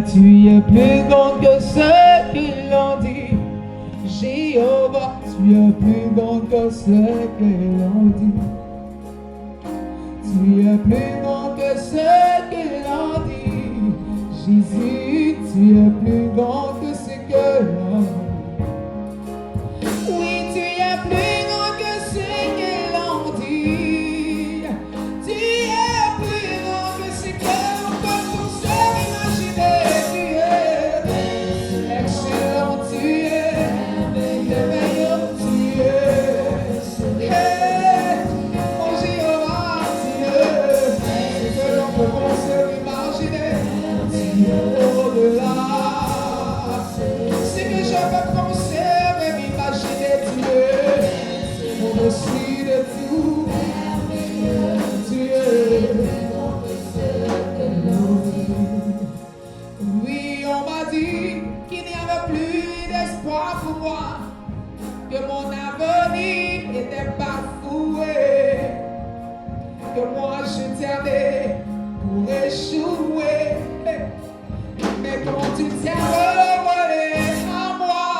tu es plus grand que ceux qui l'ont dit. Jéhovah, tu es plus grand que ceux qui l'ont dit. Tu es plus grand que ceux qui l'ont dit. Jésus, tu es plus grand que ce que l'on dit. Oui, tu es plus grand que ceux qui l'ont dit. Tu es plus grand que ce que l'on peut penser, imaginer. Tu es excellent, tu es merveilleux, tu es. Hey, mon Jéhovah, tu es ce que l'on peut penser, imaginer. Tu es au-delà. Ce que je peux penser, même imaginer, tu es au-dessus de tout. Tu es. Oui, on m'a dit qu'il n'y avait plus d'espoir pour moi, que mon avenir était bafoué, que moi je ternais pour échouer. Mais quand tu tiens le relais à moi,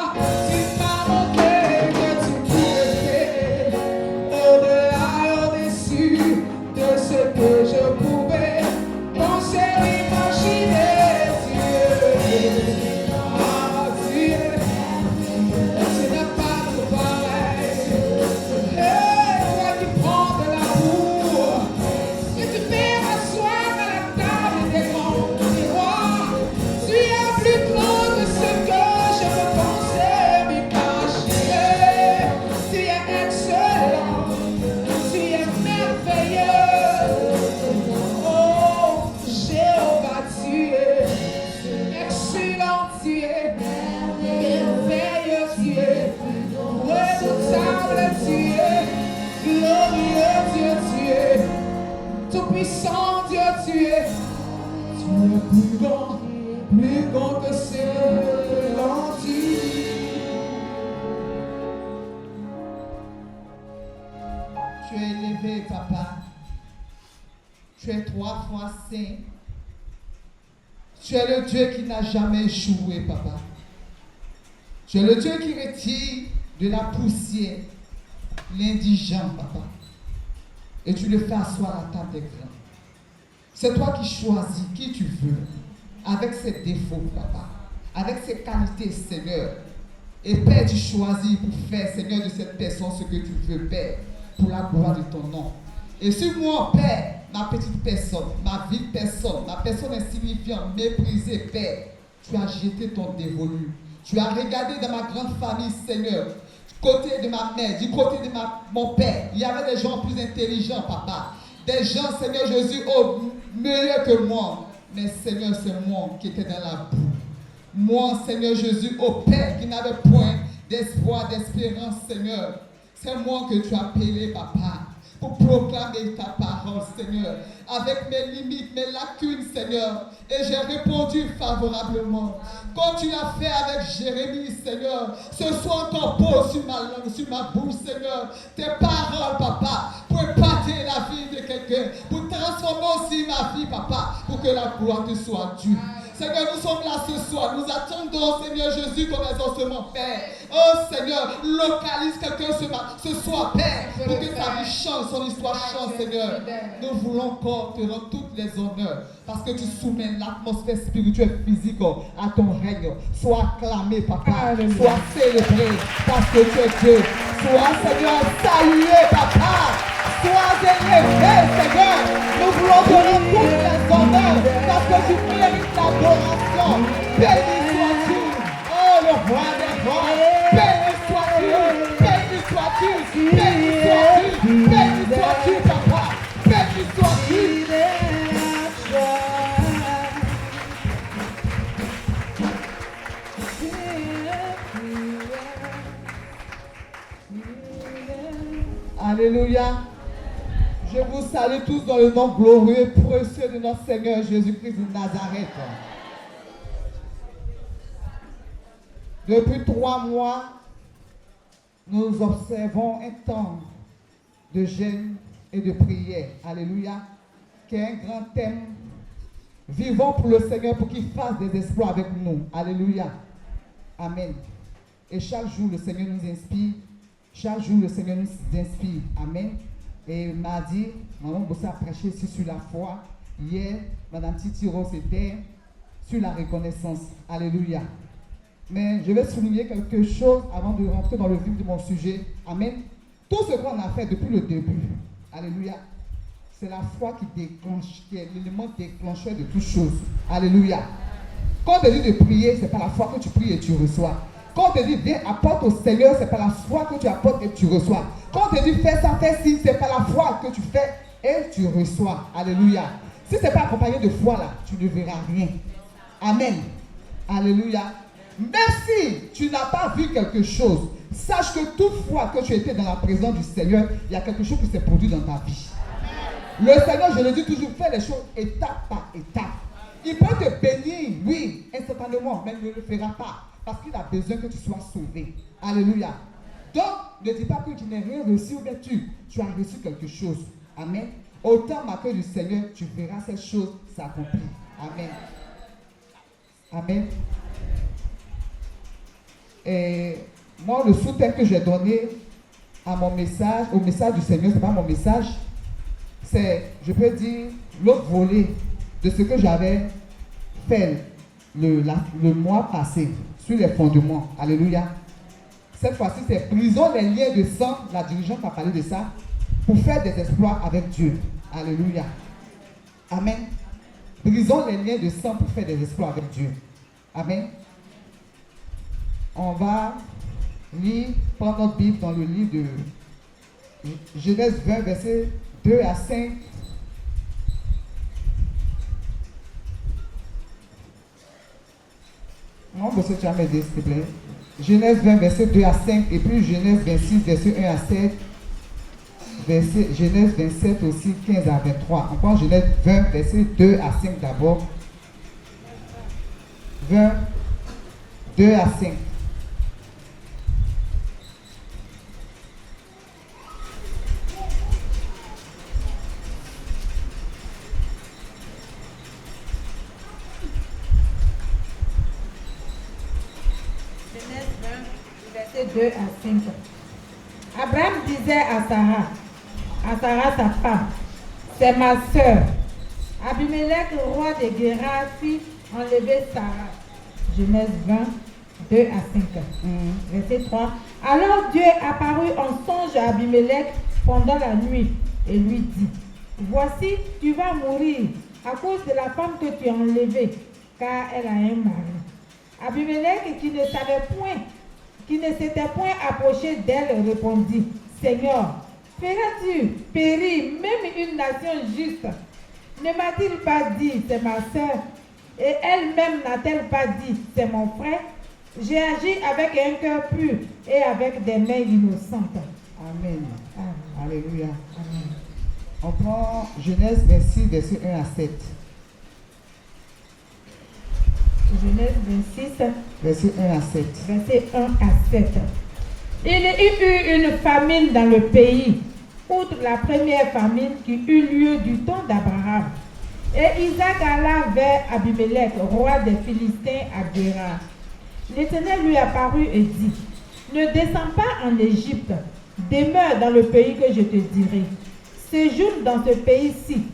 tu m'as montré que tu pouvais faire au-delà, au-dessus de ce que je pouvais penser, imaginer. Ce n'est pas tout pareil. Hey, toi qui prends de l'amour et tu fais m'asseoir à la table des grands miroirs. Tu es plus grand que ce que je peux penser, m'imaginer. Tu es excellent, tu es merveilleux. Oh, Jéhovah, tu es excellent, tu es merveilleux, tu es redoutable, tu es glorieux, Dieu, tu es tout-puissant, Dieu, tu es plus grand que ce l'on dit. Tu es élevé, papa. Tu es 3 fois saint. Tu es le Dieu qui n'a jamais échoué, papa. Tu es le Dieu qui retire de la poussière l'indigent, papa. Et tu le fais asseoir à la table des grands. C'est toi qui choisis qui tu veux, avec ses défauts, papa, avec ses qualités, Seigneur. Et Père, tu choisis pour faire, Seigneur, de cette personne ce que tu veux, Père, pour la gloire de ton nom. Et sur moi, Père, ma petite personne, ma ville personne, ma personne insignifiante, méprisée, Père, tu as jeté ton dévolu. Tu as regardé dans ma grande famille, Seigneur, du côté de ma mère, du côté de mon père. Il y avait des gens plus intelligents, papa. Des gens, Seigneur Jésus, meilleurs que moi. Mais Seigneur, c'est moi qui étais dans la boue. Moi, Seigneur Jésus, au Père, qui n'avait point d'espoir, d'espérance, Seigneur. C'est moi que tu as appelé, papa, pour proclamer ta parole, Seigneur, avec mes limites, mes lacunes, Seigneur. Et j'ai répondu favorablement. Comme tu l'as fait avec Jérémie, Seigneur. Ce soit encore beau sur ma langue, sur ma bouche, Seigneur. Tes paroles, papa, pour épater la vie de quelqu'un, pour transformer aussi ma vie, papa, pour que la gloire te soit due. Seigneur, nous sommes là ce soir. Nous attendons, Seigneur Jésus, ton exaucement, Père. Oh Seigneur, localise quelqu'un ce soir, Père, pour que sa vie change, son histoire change, Seigneur. Nous voulons encore te rendre toutes les honneurs, parce que tu soumets l'atmosphère spirituelle, physique à ton règne. Sois acclamé, papa. Sois célébré, parce que tu es Dieu. Sois, Seigneur, salué, papa. Sois élevé, Seigneur. Nous voulons te rendre toutes les honneurs, parce que tu mérites l'adoration. Béni sois-tu, oh le roi des rois. Béni sois-tu, béni sois-tu, béni sois-tu, béni sois-tu, papa. Béni sois-tu. Alléluia. Je vous salue tous dans le nom glorieux et précieux de notre Seigneur Jésus-Christ de Nazareth. Depuis 3 mois, nous observons un temps de jeûne et de prière. Alléluia. Qui est un grand thème Vivons pour le Seigneur pour qu'il fasse des exploits avec nous. Alléluia. Amen. Et chaque jour, le Seigneur nous inspire. Chaque jour, le Seigneur nous inspire. Amen. Et mardi, Maman Bossa a prêché ici sur la foi. Hier, Madame Titiro, c'était sur la reconnaissance. Alléluia. Mais je vais souligner quelque chose avant de rentrer dans le vif de mon sujet. Amen. Tout ce qu'on a fait depuis le début. Alléluia. C'est la foi qui déclenche, qui est l'élément déclencheur de toutes choses. Alléluia. Quand on te dit de prier, ce n'est pas la foi que tu pries et tu reçois. Quand on te dit viens, apporte au Seigneur, ce n'est pas la foi que tu apportes et tu reçois. Quand on te dit fais ça, fais ci, ce n'est pas la foi que tu fais et tu reçois. Alléluia. Si ce n'est pas accompagné de foi là, tu ne verras rien. Amen. Alléluia. Même si tu n'as pas vu quelque chose, sache que toutefois que tu étais dans la présence du Seigneur, il y a quelque chose qui s'est produit dans ta vie. Le Seigneur, je le dis toujours, fait les choses étape par étape. Il peut te bénir, oui, instantanément, mais il ne le fera pas. Parce qu'il a besoin que tu sois sauvé. Alléluia. Donc, ne dis pas que tu n'as rien reçu, mais tu as reçu quelque chose. Amen. Autant marqué du Seigneur, tu verras cette chose s'accomplir. Amen. Amen. Et moi, le soutien que j'ai donné à mon message, au message du Seigneur, ce n'est pas mon message, c'est, je peux dire, l'autre volet de ce que j'avais fait le mois passé sur les fondements. Alléluia. Cette fois-ci, c'est brisons les liens de sang. La dirigeante a parlé de ça pour faire des exploits avec Dieu. Alléluia. Amen. Brisons les liens de sang pour faire des exploits avec Dieu. Amen. On va lire, prendre notre Bible dans le livre de Genèse 20, versets 2 à 5. Non, monsieur, tu vas m'aider, s'il te plaît. Genèse 20, verset 2 à 5, et puis Genèse 26, verset 1 à 7. Genèse 27 aussi, 15 à 23. On prend Genèse 20, verset 2 à 5 d'abord. 20, 2 à 5. Genèse 20, verset 2 à 5. Abraham disait à Sarah sa femme, c'est ma sœur. Abimelech, roi de Guérar, fit enlever Sarah. Genèse 20, 2 à 5. Verset 3. Alors Dieu apparut en songe à Abimelech pendant la nuit et lui dit, voici, tu vas mourir à cause de la femme que tu as enlevée, car elle a un mari. Abimelech, qui ne s'était point approché d'elle, répondit, Seigneur, feras-tu périr même une nation juste? Ne m'a-t-il pas dit, c'est ma sœur? Et elle-même n'a-t-elle pas dit, c'est mon frère? J'ai agi avec un cœur pur et avec des mains innocentes. Amen. Amen. Alléluia. Amen. On prend Genèse 26, verset 1 à 7. Genèse 26, Verset 1 à 7. verset 1 à 7. Il y eut une famine dans le pays, outre la première famine qui eut lieu du temps d'Abraham. Et Isaac alla vers Abimelech, roi des Philistins, à Guérar. L'Éternel lui apparut et dit, ne descends pas en Égypte, demeure dans le pays que je te dirai. Séjourne dans ce pays-ci,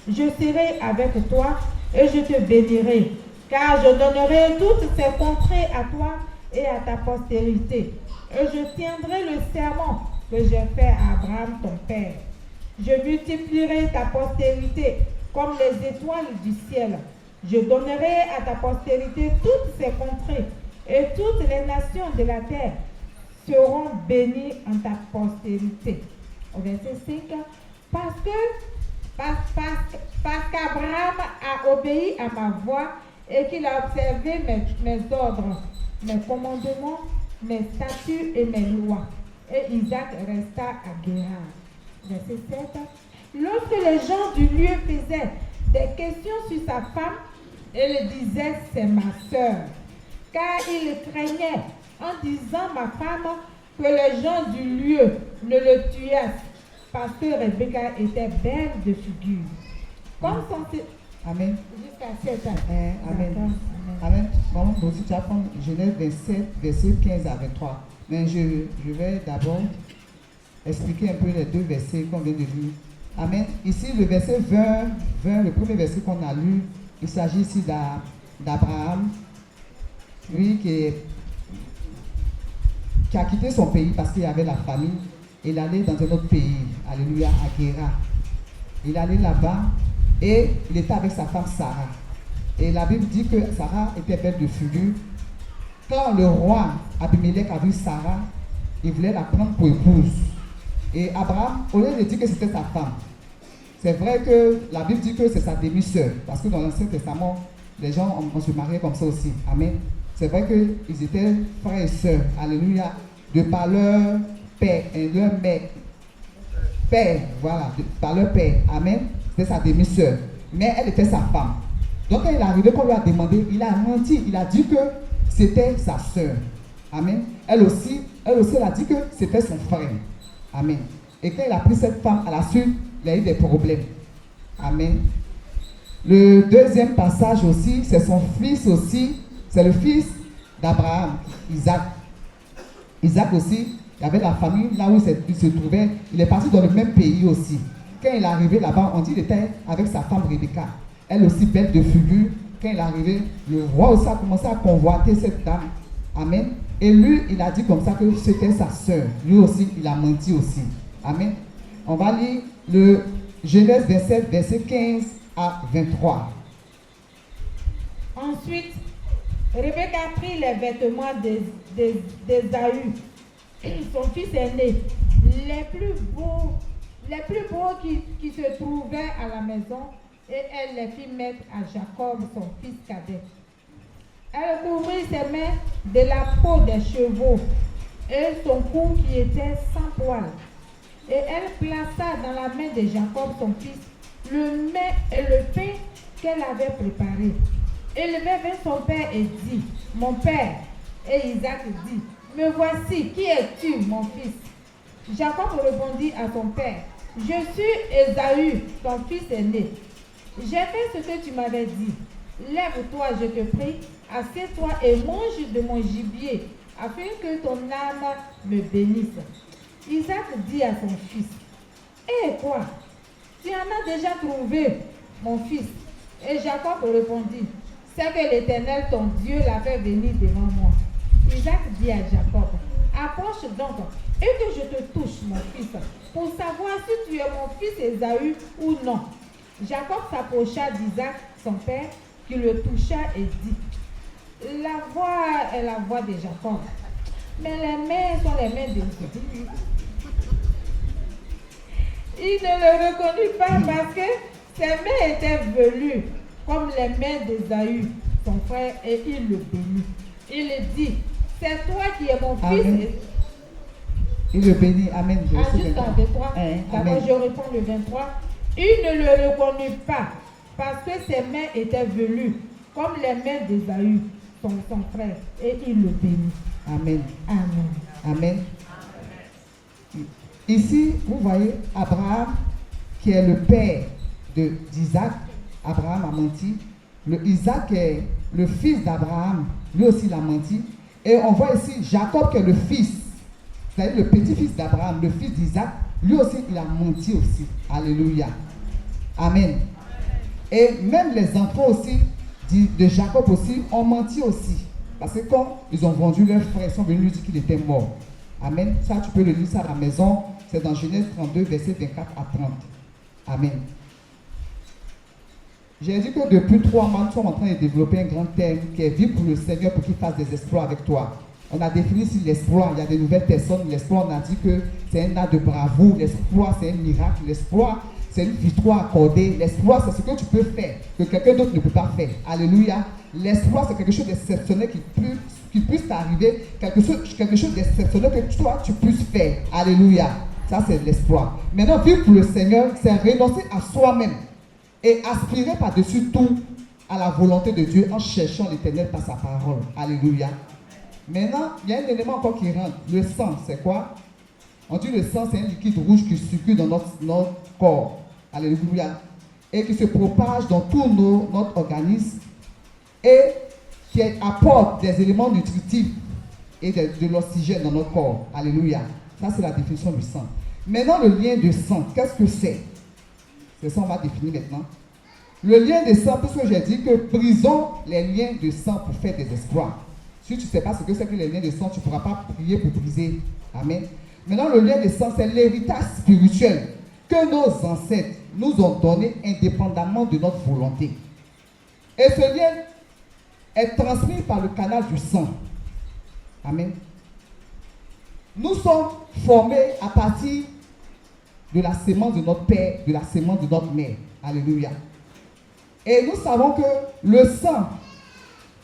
je serai avec toi et je te bénirai, car je donnerai toutes ces contrées à toi et à ta postérité. Et je tiendrai le serment que j'ai fait à Abraham ton père. Je multiplierai ta postérité comme les étoiles du ciel. Je donnerai à ta postérité toutes ces contrées, et toutes les nations de la terre seront bénies en ta postérité. Au verset 5, parce qu'Abraham a obéi à ma voix et qu'il a observé mes ordres, mes commandements, mes statuts et mes lois. Et Isaac resta à Guérar. Verset 7. Lorsque les gens du lieu faisaient des questions sur sa femme, il disait, c'est ma sœur. Car il craignait, en disant ma femme, que les gens du lieu ne le tuassent, parce que Rebecca était belle de figure. Comme Amen. Jusqu'à 7 ans. Amen. D'accord. Amen. Maman, aussi, tu vas prendre Genèse 27, verset 15 à 23. Mais je vais d'abord expliquer un peu les deux versets qu'on vient de lire. Amen. Ici, le verset 20, le premier verset qu'on a lu, il s'agit ici d'Abraham, lui qui a quitté son pays parce qu'il y avait la famine. Il allait dans un autre pays, alléluia, à Guéra. Il allait là-bas et il était avec sa femme Sarah. Et la Bible dit que Sarah était belle de figure. Quand le roi Abimelech a vu Sarah, il voulait la prendre pour épouse. Et Abraham, au lieu de dire que c'était sa femme, c'est vrai que la Bible dit que c'est sa demi-sœur. Parce que dans l'Ancien Testament, les gens ont se marié comme ça aussi. Amen. C'est vrai qu'ils étaient frères et sœurs. Alléluia. De par leur père et leur mère. Père, voilà. Par leur père. Amen. C'était sa demi-sœur. Mais elle était sa femme. Donc quand il est arrivé, qu'on lui a demandé, il a menti. Il a dit que c'était sa sœur. Amen. Elle aussi, elle a dit que c'était son frère. Amen. Et quand il a pris cette femme, à la suite, il a eu des problèmes. Amen. Le deuxième passage aussi, c'est son fils aussi. C'est le fils d'Abraham, Isaac. Isaac aussi, il avait la famille là où il se trouvait. Il est parti dans le même pays aussi. Quand il est arrivé là-bas, on dit qu'il était avec sa femme Rebecca. Elle aussi belle de figure. Quand il est arrivé, le roi aussi a commencé à convoiter cette dame. Amen. Et lui, il a dit comme ça que c'était sa sœur. Lui aussi, il a menti aussi. Amen. On va lire le Genèse 27, verset 15 à 23. Ensuite, Rebecca prit les vêtements d'Ésaü, son fils aîné, les plus beaux qui se trouvaient à la maison, et elle les fit mettre à Jacob, son fils cadet. Elle couvrit ses mains de la peau des chevaux et son cou qui était sans poil. Et elle plaça dans la main de Jacob, son fils, le mets et le pain qu'elle avait préparé. Élevé vers son père et dit, mon père. Et Isaac dit, me voici, qui es-tu, mon fils? Jacob répondit à son père, je suis Ésaü, ton fils aîné. J'ai fait ce que tu m'avais dit. Lève-toi, je te prie, assieds-toi et mange de mon gibier, afin que ton âme me bénisse. Isaac dit à son fils, hé quoi, tu en as déjà trouvé, mon fils. Et Jacob répondit, c'est que l'Éternel, ton Dieu, l'a fait venir devant moi. Isaac dit à Jacob, approche donc et que je te touche, mon fils, pour savoir si tu es mon fils Ésaü ou non. Jacob s'approcha d'Isaac, son père, qui le toucha et dit, la voix est la voix de Jacob, mais les mains sont les mains d'Ésaü. Il ne le reconnut pas parce que ses mains étaient velues comme les mains d'Ésaü, son frère, et il le bénit. Il dit, c'est toi qui es mon fils. Il le bénit. Amen. Jusqu'à 23. D'abord, je réponds le 23. Il ne le reconnut pas parce que ses mains étaient velues comme les mains d'Ésaü, son frère, et il le bénit. Amen. Amen. Amen. Ici, vous voyez Abraham, qui est le père d'Isaac. Abraham a menti. Isaac est le fils d'Abraham. Lui aussi, il a menti. Et on voit ici Jacob, qui est le fils, c'est-à-dire le petit-fils d'Abraham, le fils d'Isaac. Lui aussi, il a menti aussi. Alléluia. Amen. Et même les enfants aussi de Jacob aussi ont menti aussi. Parce que quand ils ont vendu leur frère, ils sont venus lui dire qu'il était mort. Amen. Ça, tu peux le lire ça à la maison. C'est dans Genèse 32, versets 24 à 30. Amen. J'ai dit que depuis 3 mois, nous sommes en train de développer un grand thème qui est vivre pour le Seigneur pour qu'il fasse des exploits avec toi. On a défini si l'exploit, il y a de nouvelles personnes. L'exploit, on a dit que c'est un acte de bravoure. L'exploit, c'est un miracle. L'exploit, c'est une victoire accordée. L'exploit, c'est ce que tu peux faire, que quelqu'un d'autre ne peut pas faire. Alléluia. L'exploit, c'est quelque chose d'exceptionnel qui puisse t'arriver, quelque chose d'exceptionnel que toi, tu puisses faire. Alléluia. Ça, c'est l'exploit. Maintenant, vivre pour le Seigneur, c'est renoncer à soi-même et aspirer par-dessus tout à la volonté de Dieu en cherchant l'Éternel par sa parole. Alléluia. Maintenant, il y a un élément encore qui rentre. Le sang, c'est quoi? On dit le sang, c'est un liquide rouge qui circule dans notre corps. Alléluia. et qui se propage dans tout notre organisme et qui apporte des éléments nutritifs et de l'oxygène dans notre corps. Alléluia. Ça, c'est la définition du sang. Maintenant, le lien de sang, qu'est-ce que c'est? C'est ça, on va définir maintenant. Le lien de sang, parce que j'ai dit que brisons les liens de sang pour faire des exploits. Si tu ne sais pas ce que c'est que les liens de sang, tu ne pourras pas prier pour briser. Amen. Maintenant, le lien de sang, c'est l'héritage spirituel que nos ancêtres nous ont donné indépendamment de notre volonté. Et ce lien est transmis par le canal du sang. Amen. Nous sommes formés à partir de la sémence de notre père, de la sémence de notre mère. Alléluia. Et nous savons que le sang,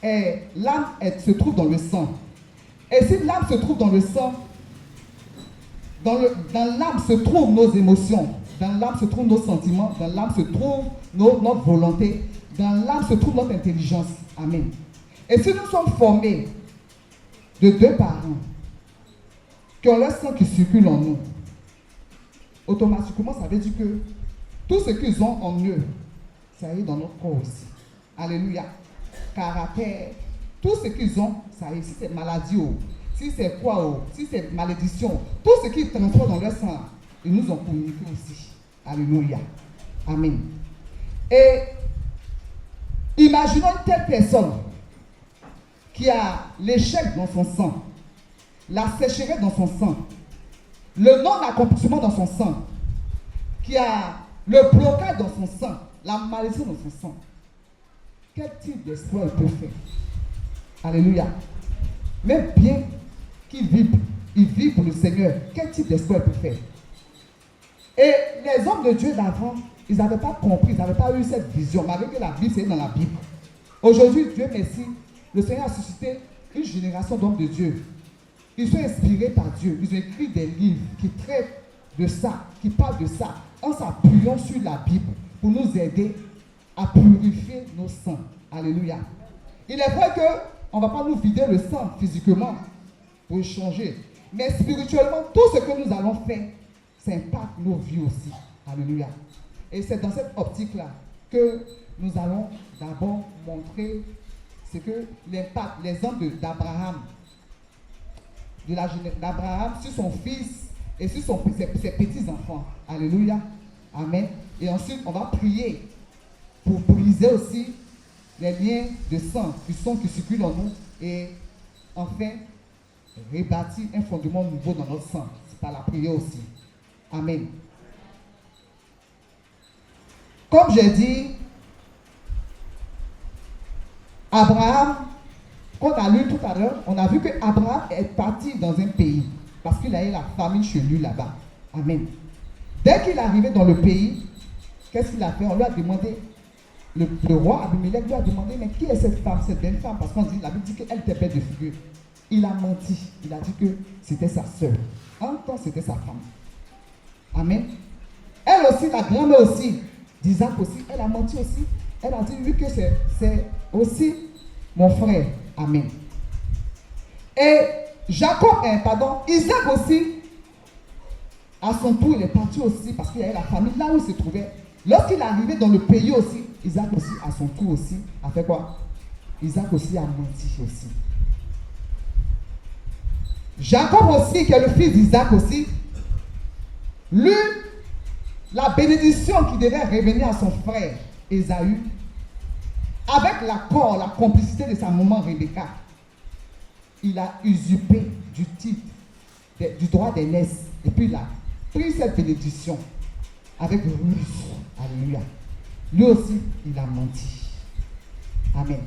l'âme se trouve dans le sang. Et si l'âme se trouve dans le sang, dans l'âme se trouvent nos émotions, dans l'âme se trouvent nos sentiments, dans l'âme se trouve notre volonté, dans l'âme se trouve notre intelligence. Amen. Et si nous sommes formés de deux parents qui ont le sang qui circule en nous, automatiquement, ça veut dire que tout ce qu'ils ont en eux, ça y est dans notre corps aussi. Alléluia. Caractère, tout ce qu'ils ont, ça y est. Si c'est maladie, si c'est quoi, si c'est malédiction, tout ce qu'ils transportent dans leur sang, ils nous ont communiqué aussi. Alléluia. Amen. Et imaginons une telle personne qui a l'échec dans son sang, la sécheresse dans son sang, le non-accomplissement dans son sang, qui a le blocage dans son sang, la malédiction dans son sang. Quel type d'espoir il peut faire? Alléluia. Même bien qu'il vit pour le Seigneur, quel type d'espoir il peut faire? Et les hommes de Dieu d'avant, ils n'avaient pas compris, ils n'avaient pas eu cette vision, malgré que la Bible, c'est dans la Bible. Aujourd'hui, Dieu merci, le Seigneur a suscité une génération d'hommes de Dieu. Ils sont inspirés par Dieu. Ils ont écrit des livres qui traitent de ça, qui parlent de ça, en s'appuyant sur la Bible pour nous aider à purifier nos sangs. Alléluia. Il est vrai qu'on ne va pas nous vider le sang physiquement pour changer, mais spirituellement, tout ce que nous allons faire, ça impacte nos vies aussi. Alléluia. Et c'est dans cette optique-là que nous allons d'abord montrer ce que l'impact, l'exemple d'Abraham, d'Abraham sur son fils et sur ses petits-enfants. Alléluia. Amen. Et ensuite, on va prier pour briser aussi les liens de sang qui circulent en nous et enfin rebâtir un fondement nouveau dans notre sang. C'est par la prière aussi. Amen. Comme j'ai dit, Abraham, qu'on a lu tout à l'heure, on a vu qu'Abraham est parti dans un pays parce qu'il a eu la famine chez lui là-bas. Amen. Dès qu'il est arrivé dans le pays, qu'est-ce qu'il a fait? On lui a demandé, le roi Abimelech lui a demandé, mais qui est cette femme, cette belle femme? Parce qu'on dit, la Bible dit qu'elle était belle de figure. Il a menti. Il a dit que c'était sa sœur. En même temps, c'était sa femme. Amen. Elle aussi, la grand-mère aussi, d'Isaac aussi, elle a menti aussi. Elle a dit, lui, que c'est aussi mon frère. Amen. Et Isaac aussi, à son tour, il est parti aussi parce qu'il y avait la famille là où il se trouvait. Lorsqu'il est arrivé dans le pays aussi, Isaac aussi, à son tour aussi, a fait quoi? Isaac aussi a menti aussi. Jacob aussi, qui est le fils d'Isaac aussi, lui, la bénédiction qui devait revenir à son frère Ésaü, avec l'accord, la complicité de sa maman Rebecca, il a usurpé du titre, du droit d'aînesse, et puis il a pris cette bénédiction avec ruse. Alléluia. Lui aussi, il a menti. Amen.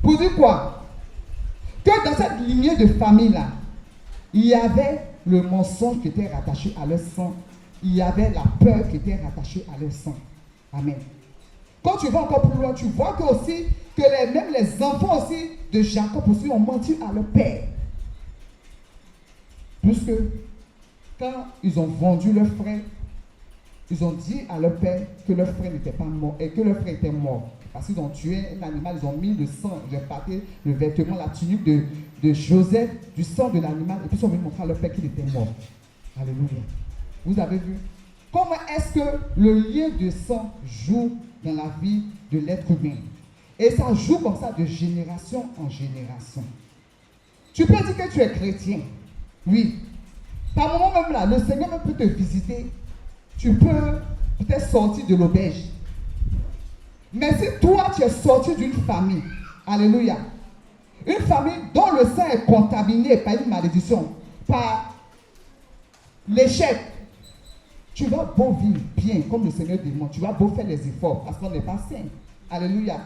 Pour dire quoi? Que dans cette lignée de famille-là, il y avait le mensonge qui était rattaché à leur sang. Il y avait la peur qui était rattachée à leur sang. Amen. Quand tu vas encore plus loin, tu vois que aussi que même les enfants aussi de Jacob aussi ont menti à leur père. Puisque quand ils ont vendu leur frère, ils ont dit à leur père que leur frère n'était pas mort et que leur frère était mort. Parce qu'ils ont tué un animal, ils ont mis le sang, ils ont épargné le vêtement, la tunique de Joseph, du sang de l'animal, et puis ils sont venus montrer à leur père qu'il était mort. Alléluia. Vous avez vu? Comment est-ce que le lien de sang joue dans la vie de l'être humain? Et ça joue comme ça de génération en génération. Tu peux dire que tu es chrétien. Oui. Par moment même là, le Seigneur même peut te visiter. Tu peux peut-être sortir de l'auberge. Mais si toi, tu es sorti d'une famille, alléluia, une famille dont le sang est contaminé par une malédiction, par l'échec, tu vas beau vivre bien, comme le Seigneur demande, tu vas beau faire les efforts, parce qu'on n'est pas saint, alléluia,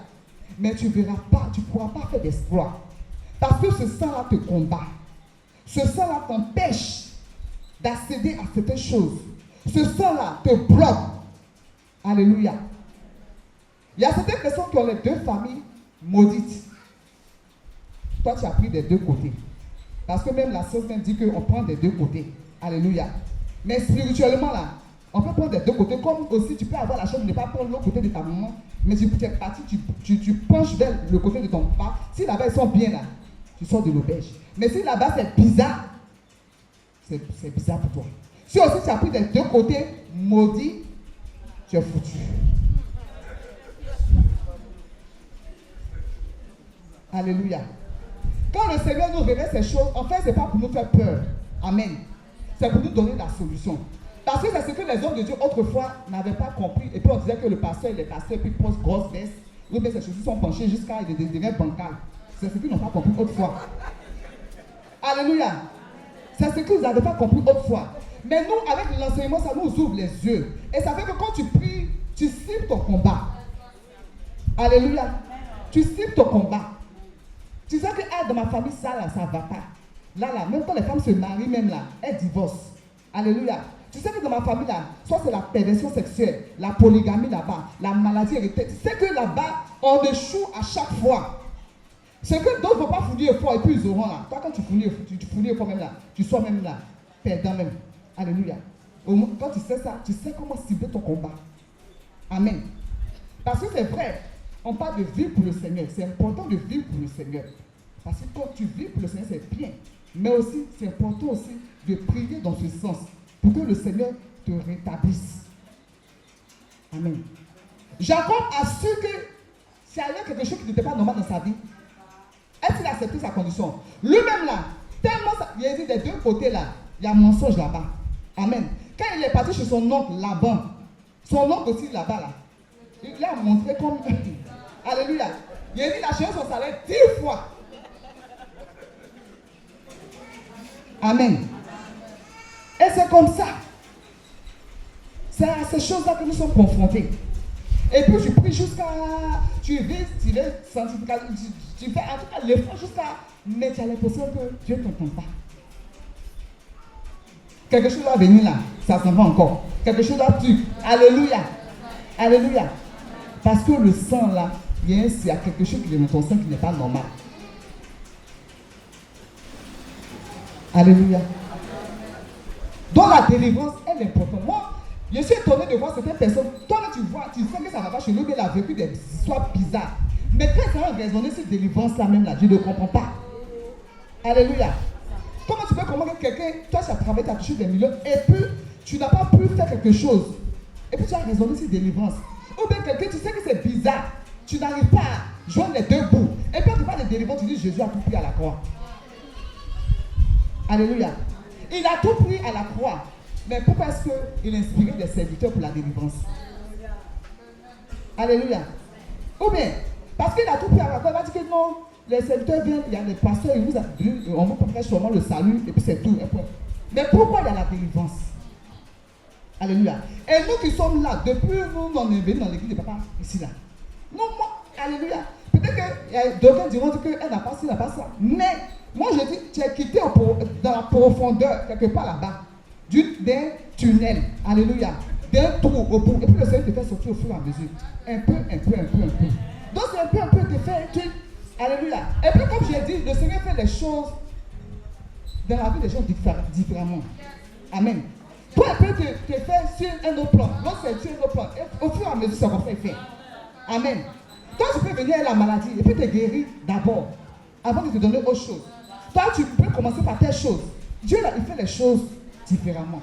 mais tu ne verras pas, tu ne pourras pas faire d'exploit, parce que ce sang-là te combat, ce sang-là t'empêche d'accéder à certaines choses, ce sang-là te bloque, alléluia. Il y a certaines personnes qui ont les deux familles maudites. Toi, tu as pris des deux côtés. Parce que même la science même dit qu'on prend des deux côtés. Alléluia. Mais spirituellement, là, on peut prendre des deux côtés. Comme aussi, tu peux avoir la chance de ne pas prendre l'autre côté de ta maman. Mais si tu es parti, tu penches vers le côté de ton papa. Si là-bas, ils sont bien là, tu sors de l'auberge. Mais si là-bas, c'est bizarre, c'est bizarre pour toi. Si aussi, tu as pris des deux côtés maudits, tu es foutu. Alléluia. Quand le Seigneur nous révèle ces choses, en fait, ce n'est pas pour nous faire peur. Amen. C'est pour nous donner la solution. Parce que c'est ce que les hommes de Dieu autrefois n'avaient pas compris. Et puis on disait que le pasteur, il est pasteur, puis il pose grosse veste. Ou bien ses chaussures sont penchées jusqu'à il devient bancal. C'est ce qu'ils n'ont pas compris autrefois. Alléluia. C'est ce qu'ils n'avaient pas compris autrefois. Mais nous, avec l'enseignement, ça nous ouvre les yeux. Et ça fait que quand tu pries, tu cibles ton combat. Alléluia. Tu cibles ton combat. Tu sais que dans ma famille, ça là, ça ne va pas. Là, même quand les femmes se marient, même là, elles divorcent. Alléluia. Tu sais que dans ma famille, là, soit c'est la perversion sexuelle, la polygamie là-bas, la maladie héréditaire. Tu sais que là-bas, on échoue à chaque fois. C'est que d'autres ne vont pas fournir fort et puis ils auront là. Toi, quand tu fournis fort même là, tu sois même là, perdant même. Alléluia. Quand tu sais ça, tu sais comment cibler ton combat. Amen. Parce que c'est vrai. On parle de vivre pour le Seigneur. C'est important de vivre pour le Seigneur. Parce que quand tu vis pour le Seigneur, c'est bien. Mais aussi, c'est important aussi de prier dans ce sens. Pour que le Seigneur te rétablisse. Amen. Jacob a su que s'il y avait quelque chose qui n'était pas normal dans sa vie, est-ce qu'il a accepté sa condition? Lui-même là, tellement ça, il a dit des deux côtés là, il y a mensonge là-bas. Amen. Quand il est parti chez son oncle Laban, son oncle aussi là-bas là, il a montré comme... Alléluia. Il a dit il a changé son salaire 10 fois. Amen. Et c'est comme ça. C'est à ces choses-là que nous sommes confrontés. Et puis tu pries jusqu'à... Tu vis, tu fais en tout cas l'effort jusqu'à... Mais tu as l'impression que Dieu ne t'entend pas. Quelque chose va venir là. Ça s'en va encore. Quelque chose va tuer. Alléluia. Alléluia. Parce que le sang là, il y a quelque chose qui est dans ton sang qui n'est pas normal. Alléluia. Donc la délivrance, elle est importante. Moi, je suis étonné de voir certaines personnes. Toi là, tu vois, tu sais que ça ne va pas chez nous, mais elle a vécu des histoires bizarres. Mais quand ça va raisonner cette délivrance là même là, je ne comprends pas. Alléluia. Comment tu peux comprendre que quelqu'un, toi tu as travaillé, tu as touché des millions, et puis tu n'as pas pu faire quelque chose. Et puis tu as raisonné cette délivrance. Ou bien quelqu'un, tu sais que c'est bizarre. Tu n'arrives pas à joindre les deux bouts. Et puis quand tu parles de délivrance, tu dis Jésus a tout pris à la croix. Alléluia. Il a tout pris à la croix. Mais pourquoi est-ce qu'il a inspiré des serviteurs pour la délivrance? Alléluia. Ou bien, parce qu'il a tout pris à la croix, il va dire que non, les serviteurs viennent, il y a les pasteurs, on vous prêche sûrement le salut, et puis c'est tout. Mais pourquoi il y a la délivrance? Alléluia. Et nous qui sommes là, depuis nous, on est venus dans l'église de papa, ici là. Non, moi, alléluia. Peut-être que d'autres diront qu'elle n'a pas ci, elle n'a pas ça. Mais, moi je dis, tu es quitté dans la profondeur, quelque part là-bas, d'un tunnel. Alléluia. D'un trou au bout. Et puis le Seigneur te fait sortir au fur et à mesure. Un peu. Donc c'est un peu te fait. Alléluia. Et puis comme j'ai dit, le Seigneur fait les choses dans la vie des gens différemment. Amen. Toi, un peu te faire sur un autre plan. L'autre c'est sur un autre plan. Et au fur et à mesure, ça va faire. Amen. Toi, tu peux venir à la maladie et puis te guérir d'abord, avant de te donner autre chose. Toi, tu peux commencer par telle chose. Dieu, là, il fait les choses différemment.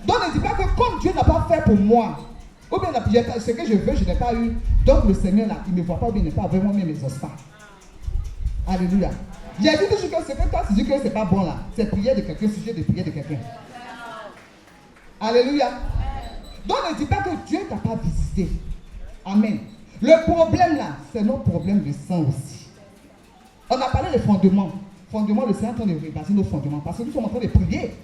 Donc, ne dis pas que comme Dieu Dieu n'a pas fait pour moi. Ou bien ce que je veux, je n'ai pas eu. Donc le Seigneur, là, il ne me voit pas, ou bien il n'est pas vraiment mis mes pas. Alléluia. J'ai dit toujours que ce que toi tu dis que ce n'est pas bon là, c'est prière de quelqu'un, sujet de prière de quelqu'un. Alléluia. Donc ne dis pas que Dieu ne t'a pas visité. Amen. Le problème là, c'est notre problème de sang aussi. On a parlé des fondements. Fondements, le Seigneur est en train de rebâtir nos fondements parce que nous sommes en train de prier.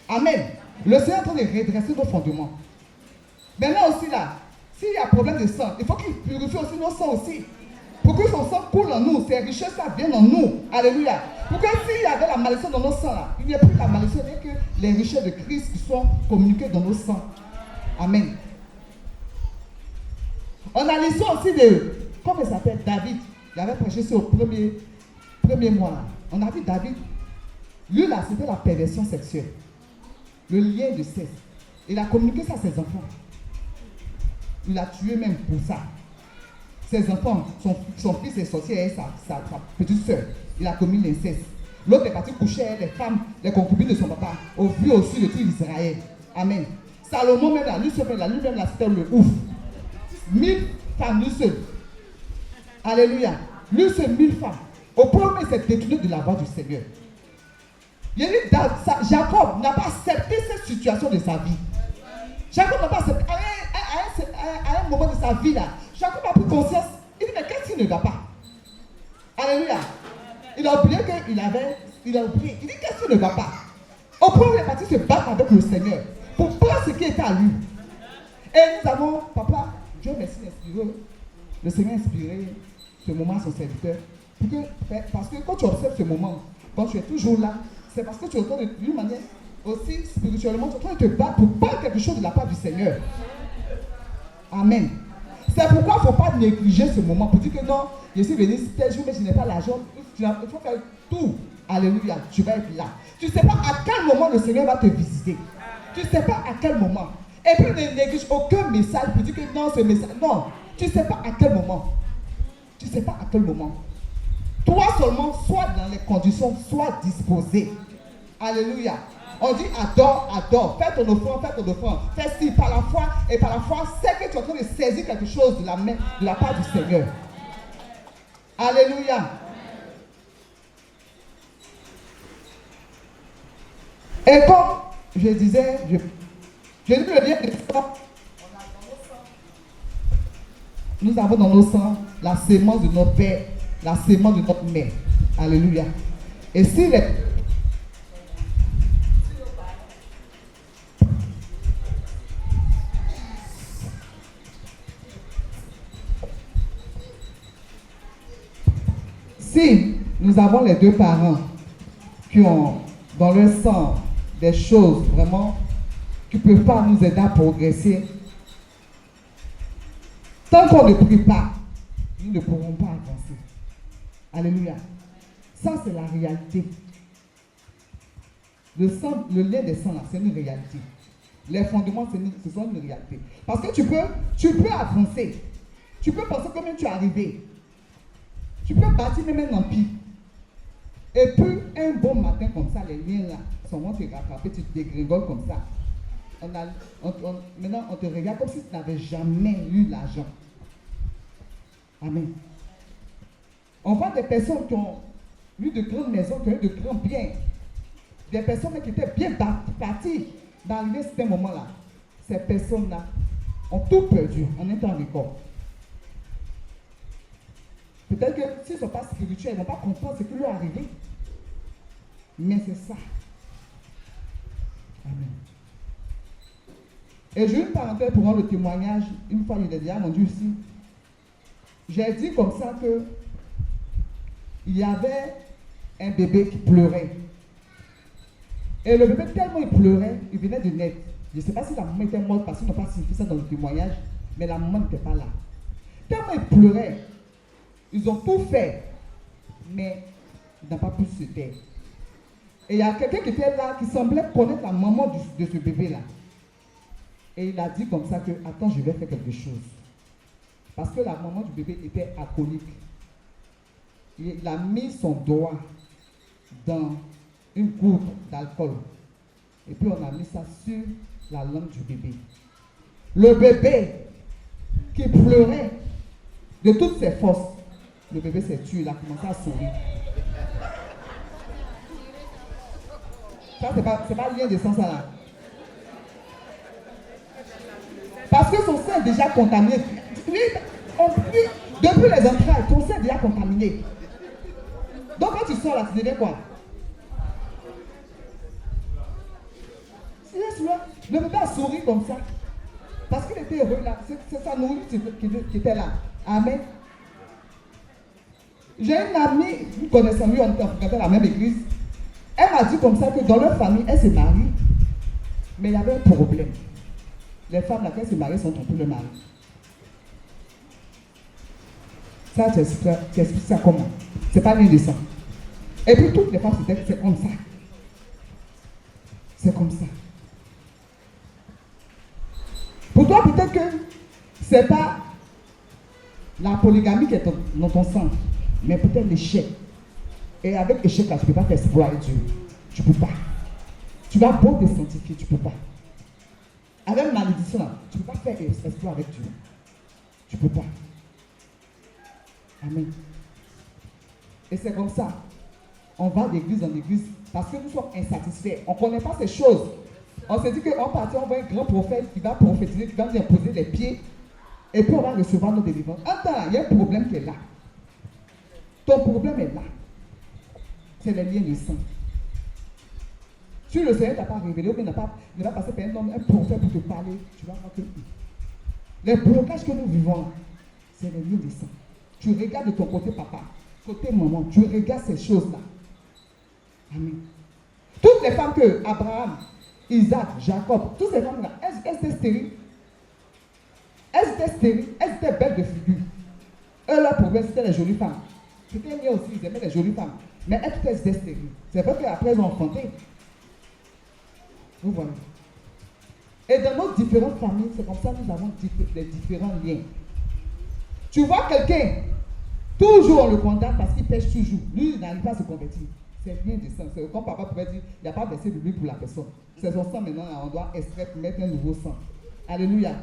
Amen. Le Seigneur est en train de redresser nos fondements. Maintenant aussi là, s'il y a problème de sang, il faut qu'il purifie aussi nos sangs aussi. Pour que son sang coule en nous, ses richesses viennent en nous. Alléluia. Pour que s'il y avait la malédiction dans nos sangs là, il n'y a plus la malédiction, il n'y a que les richesses de Christ qui sont communiquées dans nos sangs. Amen. On a l'histoire aussi de, comment il s'appelle, David. Il avait prêché sur le premier mois. Là. On a vu David. Lui là, c'était la perversion sexuelle. Le lien de sexe. Il a communiqué ça à ses enfants. Il a tué même pour ça. Ses enfants, son fils est sorti et sa petite soeur. Il a commis l'inceste. L'autre est parti coucher avec les femmes, les concubines de son papa, au vu au sud de tout Israël. Amen. Salomon même là, lui-même là, c'était le ouf. 1000 femmes, lui seul. Alléluia. Lui seul, 1000 femmes. Au point où il s'est détourné de la voie du Seigneur. Il dit, Jacob n'a pas accepté cette situation de sa vie. Jacob n'a pas accepté. À un moment de sa vie là, Jacob a pris conscience. Il dit, mais qu'est-ce qui ne va pas? Alléluia. Il a oublié qu'il avait. Il a oublié. Il dit, qu'est-ce qui ne va pas? Au point où il est parti se battre avec le Seigneur pour prendre ce qui était à lui. Et nous avons, papa, Dieu merci d'inspirer. Le Seigneur a inspiré ce moment à son serviteur. Parce que quand tu observes ce moment, quand tu es toujours là, c'est parce que tu es en train de, d'une manière aussi spirituellement, tu es en train de te battre pour prendre quelque chose de la part du Seigneur. Amen. C'est pourquoi il ne faut pas négliger ce moment pour dire que non, je suis venu tel jour, mais je n'ai pas l'argent. Il faut faire tout. Alléluia, tu vas être là. Tu ne sais pas à quel moment le Seigneur va te visiter. Tu ne sais pas à quel moment. Et puis ne néglige aucun message pour dire que non, ce message. Non, tu ne sais pas à quel moment. Tu ne sais pas à quel moment. Toi seulement, sois dans les conditions, sois disposé. Alléluia. On dit adore, fais ton offrande, fais ci par la foi, et par la foi, c'est que tu es en train de saisir quelque chose de la main, de la part du Seigneur. Alléluia. Et comme je disais, je dis le lien de sang, nous avons dans nos sangs la sémence de notre père, la sémence de notre mère. Alléluia. Et si les Si nous avons les deux parents qui ont dans leur sang des choses vraiment qui ne peuvent pas nous aider à progresser, tant qu'on ne prie pas, nous ne pourrons pas avancer. Alléluia. Ça, c'est la réalité. Le sang, le lien des sangs, là, c'est une réalité. Les fondements, ce sont une réalité. Parce que tu peux avancer. Tu peux penser que même tu es arrivé. Tu peux bâtir même un empire. Et puis, un bon matin comme ça, les liens là, vont te rattraper, tu te dégringoles comme ça. Maintenant, on te regarde comme si tu n'avais jamais eu l'argent. Amen. On voit des personnes qui ont eu de grandes maisons, qui ont eu de grands biens. Des personnes qui étaient bien bâties d'arriver à ce moment-là. Ces personnes-là ont tout perdu en un temps record. Peut-être que s'ils ne sont pas spirituels, ils ne vont pas comprendre ce qui leur est arrivé. Mais c'est ça. Amen. Et j'ai une parenthèse pour le témoignage. Une fois, il est déjà rendu ici. J'ai dit comme ça que il y avait un bébé qui pleurait. Et le bébé, tellement il pleurait, il venait de naître. Je ne sais pas si la maman était morte parce qu'ils n'ont pas signifié ça dans le témoignage, mais la maman n'était pas là. Tellement il pleurait. Ils ont tout fait, mais il n'a pas pu se taire. Et il y a quelqu'un qui était là, qui semblait connaître la maman de ce bébé-là. Et il a dit comme ça que, attends, je vais faire quelque chose. Parce que la maman du bébé était alcoolique. Il a mis son doigt dans une goutte d'alcool. Et puis on a mis ça sur la langue du bébé. Le bébé qui pleurait de toutes ses forces, le bébé s'est tué, il a commencé à sourire. Ça, c'est pas lien de sang, ça là. Parce que son sein est déjà contaminé. Depuis les entrailles, ton sein est déjà contaminé. Donc quand tu sors là, tu deviens quoi? Le bébé a souri comme ça. Parce qu'il était heureux là. C'est sa nourriture qui était là. Amen. J'ai une amie, nous connaissons, lui, on était dans la même église. Elle m'a dit comme ça que dans leur famille, elle se marie. Mais il y avait un problème. Les femmes là, quand elles se marient, sont trompées le mari. Ça, tu expliques ça comment? C'est pas bien de sang. Et puis toutes les femmes, c'est comme ça. C'est comme ça. Pour toi, peut-être que c'est pas la polygamie qui est dans ton sang, mais peut-être l'échec. Et avec l'échec là, tu ne peux pas faire exploit avec Dieu. Tu ne peux pas. Tu vas beau te sanctifier, tu ne peux pas. Avec malédiction là, tu ne peux pas faire exploit avec Dieu. Tu ne peux pas. Amen. Et c'est comme ça. On va d'église en église parce que nous sommes insatisfaits. On ne connaît pas ces choses. On s'est dit qu'en partie, on voit un grand prophète qui va prophétiser, qui va nous imposer les pieds. Et puis on va recevoir nos délivrances. Attends, il y a un problème qui est là. Ton problème est là. C'est les liens du sang. Si le Seigneur ne t'a pas révélé, ou bien n'a pas passé par un homme, un prophète pour te parler, tu vas voir que les blocages que nous vivons, c'est les liens du sang. Tu regardes de ton côté papa, côté maman, tu regardes ces choses-là. Amen. Toutes les femmes que Abraham, Isaac, Jacob, toutes ces femmes-là, elles étaient stériles. Elles étaient stériles, elles étaient belles de figure. Eux, leur problème, c'était les jolies femmes. C'était mieux aussi, ils aimaient les jolies femmes. Mais elles étaient stériles. C'est vrai qu'après, elles ont enfanté. Vous voyez. Et dans nos différentes familles, c'est comme ça que nous avons des différents liens. Tu vois quelqu'un, toujours on le condamne parce qu'il pêche toujours. Lui, il n'arrive pas à se convertir. C'est bien de sang. C'est comme papa pouvait dire, il n'y a pas versé de lui pour la personne. C'est son sang maintenant, on doit extraire pour mettre un nouveau sang. Alléluia.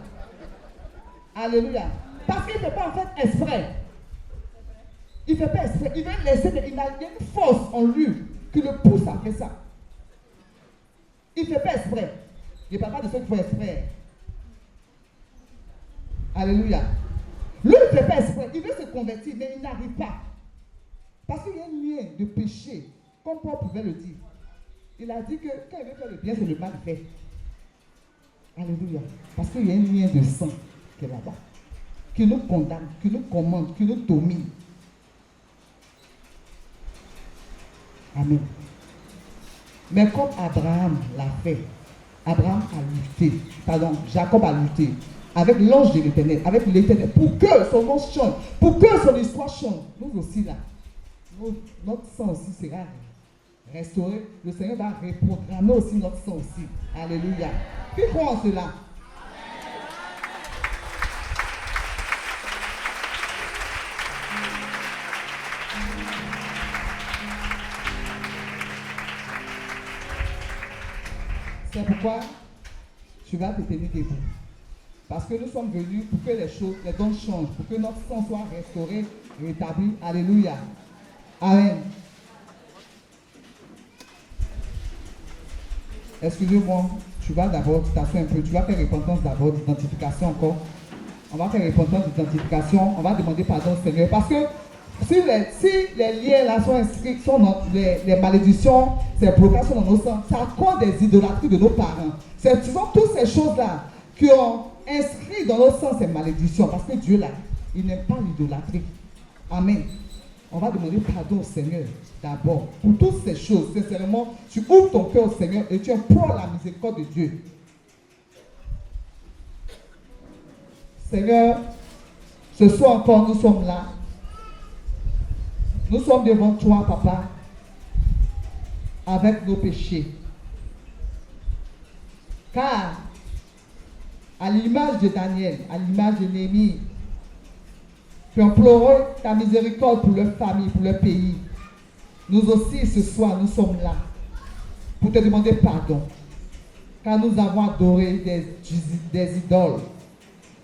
Alléluia. Parce qu'il ne fait pas en fait exprès. Il ne fait pas exprès. Il veut laisser, il a une force en lui qui le pousse à faire ça. Il ne fait pas exprès. Il ne parle pas de ceux qui font exprès. Alléluia. Lui, il ne fait pas exprès. Il veut se convertir, mais il n'arrive pas. Parce qu'il y a un lien de péché, comme Paul pouvait le dire. Il a dit que quand il veut faire le bien, c'est le mal fait. Alléluia. Parce qu'il y a un lien de sang qui est là-bas, qui nous condamne, qui nous commande, qui nous domine. Amen. Mais comme Abraham l'a fait, Abraham a lutté, Jacob a lutté avec l'ange de l'Éternel, avec l'Éternel, pour que son nom change, pour que son histoire change. Nous aussi là, notre sang aussi sera restauré. Le Seigneur va reprogrammer aussi notre sang aussi. Alléluia. Qui croit en cela? C'est pourquoi tu vas te tenir debout. Parce que nous sommes venus pour que les choses, les dons changent, pour que notre sang soit restauré, rétabli. Alléluia. Amen. Excusez-moi, tu vas d'abord t'asseoir un peu, tu vas faire repentance d'abord, d'identification encore. On va faire repentance d'identification, on va demander pardon au Seigneur. Parce que si les liens là sont inscrits, les malédictions, ces blocages sont dans nos sangs, ça cause des idolâtries de nos parents. C'est souvent toutes ces choses-là qui ont inscrit dans nos sangs ces malédictions. Parce que Dieu là, il n'aime pas l'idolâtrie. Amen. On va demander pardon au Seigneur d'abord pour toutes ces choses. Sincèrement, tu ouvres ton cœur au Seigneur et tu implores la miséricorde de Dieu. Seigneur, ce soir encore, nous sommes là. Nous sommes devant toi, Papa, avec nos péchés. Car, à l'image de Daniel, à l'image de Néhémie, qui imploraient ta miséricorde pour leur famille, pour leur pays. Nous aussi, ce soir, nous sommes là pour te demander pardon. car nous avons adoré des idoles.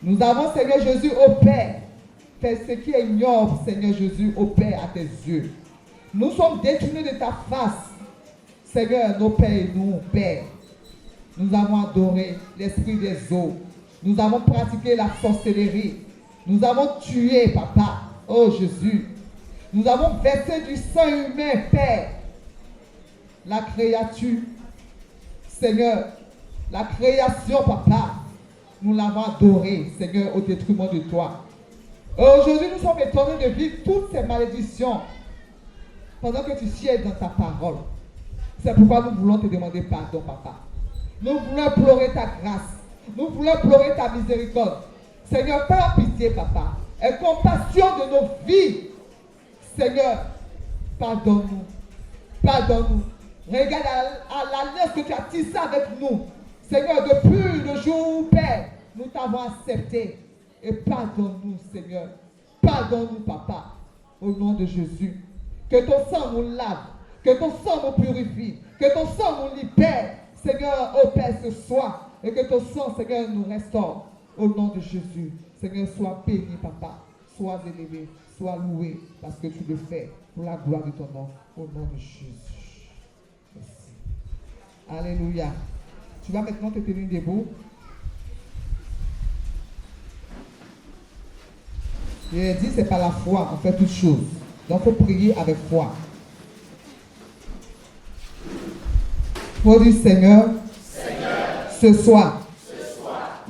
Nous avons, Seigneur Jésus, au Père, fait ce qui est ignoble, Seigneur Jésus, au Père, à tes yeux. Nous sommes détournés de ta face, Seigneur, nos pères et nous, Père. Nous avons adoré l'esprit des eaux. Nous avons pratiqué la sorcellerie. Nous avons tué, Papa, oh Jésus. Nous avons versé du sang humain, Père. La créature, Seigneur, la création, Papa, nous l'avons adoré, Seigneur, au détriment de toi. Aujourd'hui, nous sommes étonnés de vivre toutes ces malédictions pendant que tu sièges dans ta parole. C'est pourquoi nous voulons te demander pardon, Papa. Nous voulons implorer ta grâce. Nous voulons implorer ta miséricorde. Seigneur, par pitié, Papa, et compassion de nos vies. Seigneur, pardonne-nous. Pardonne-nous. Regarde à l'alliance que tu as tissée avec nous. Seigneur, depuis le jour où, Père, nous t'avons accepté. Et pardonne-nous, Seigneur. Pardonne-nous, Papa, au nom de Jésus. Que ton sang nous lave. Que ton sang nous purifie. Que ton sang nous libère. Seigneur, ô Père, ce soir. Et que ton sang, Seigneur, nous restaure. Au nom de Jésus. Seigneur, sois béni, Papa. Sois élevé. Sois loué. Parce que tu le fais. Pour la gloire de ton nom. Au nom de Jésus. Merci. Alléluia. Tu vas maintenant te tenir debout. Je l'ai dit, c'est par la foi, on fait toutes choses. Donc, il faut prier avec foi. Il faut dire, Seigneur, ce soir,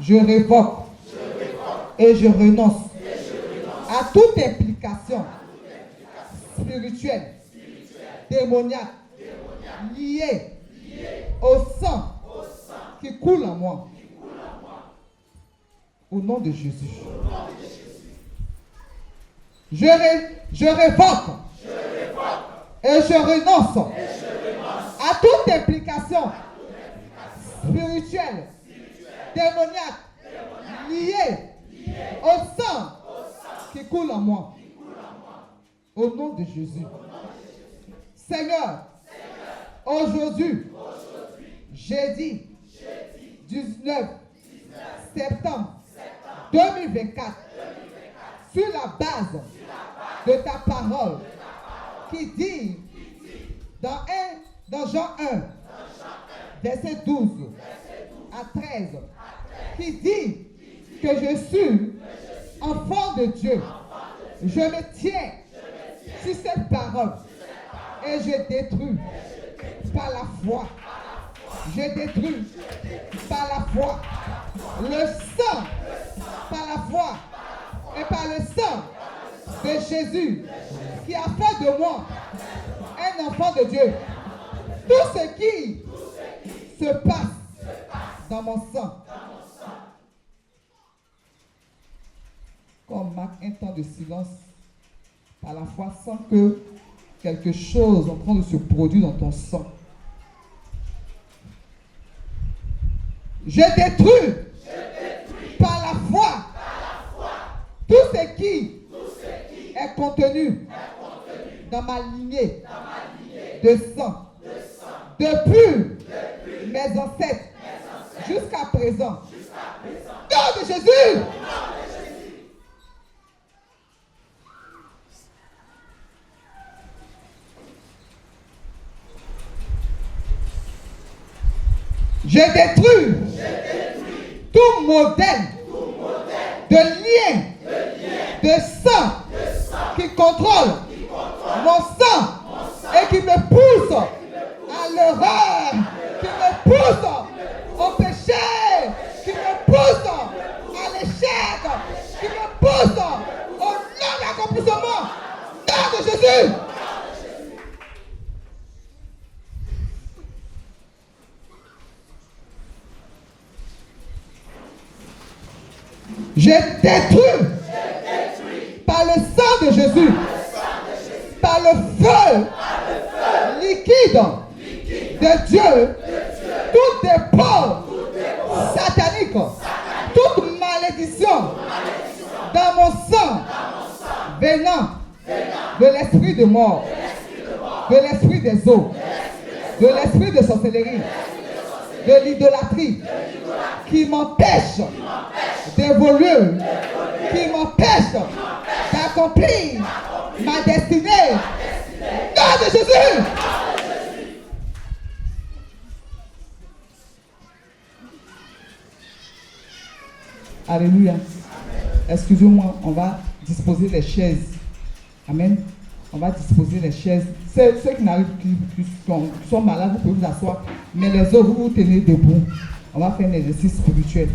je révoque et je renonce à toute implication spirituelle, démoniaque, liée au sang qui coule en moi. Au nom de Jésus. Je révoque et je renonce à toute implication spirituelle, démoniaque, liée au sang qui coule en moi. Au nom de Jésus. Seigneur, aujourd'hui, jeudi 19 septembre 2024, sur la base de ta parole qui dit dans Jean 1, verset 12 à 13, qui dit que je suis enfant de Dieu. Je me tiens sur cette parole et je détruis par la foi. Je détruis par la foi le sang, par la foi et par le sang de Jésus qui a fait de moi un enfant de Dieu. Tout ce qui se passe dans mon sang, qu'on marque un temps de silence par la foi sans que quelque chose en train de se produire dans ton sang. Je détruis par la foi tout ce qui est contenu dans ma lignée de sang depuis mes ancêtres jusqu'à présent. Nom de Jésus! Je détruis tout modèle de lien, de sang qui contrôle mon sang et qui me pousse à l'erreur, qui me pousse au péché, qui me pousse à l'échec, qui me pousse au non-accomplissement. Nom de Jésus! Je détruis par le sang de Jésus, par le feu liquide de Dieu, toute dépôt satanique, toute malédiction dans mon sang venant de l'esprit de mort, de l'esprit des eaux, de l'esprit de sorcellerie, de l'idolâtrie qui m'empêche d'évoluer, qui m'empêche d'accomplir ma destinée. Nom de Jésus. Alléluia. Excusez-moi, on va disposer les chaises. Amen. On va disposer les chaises. Ceux qui n'arrivent, qui sont malades, vous pouvez vous asseoir. Mais les autres, vous vous tenez debout. On va faire un exercice spirituel.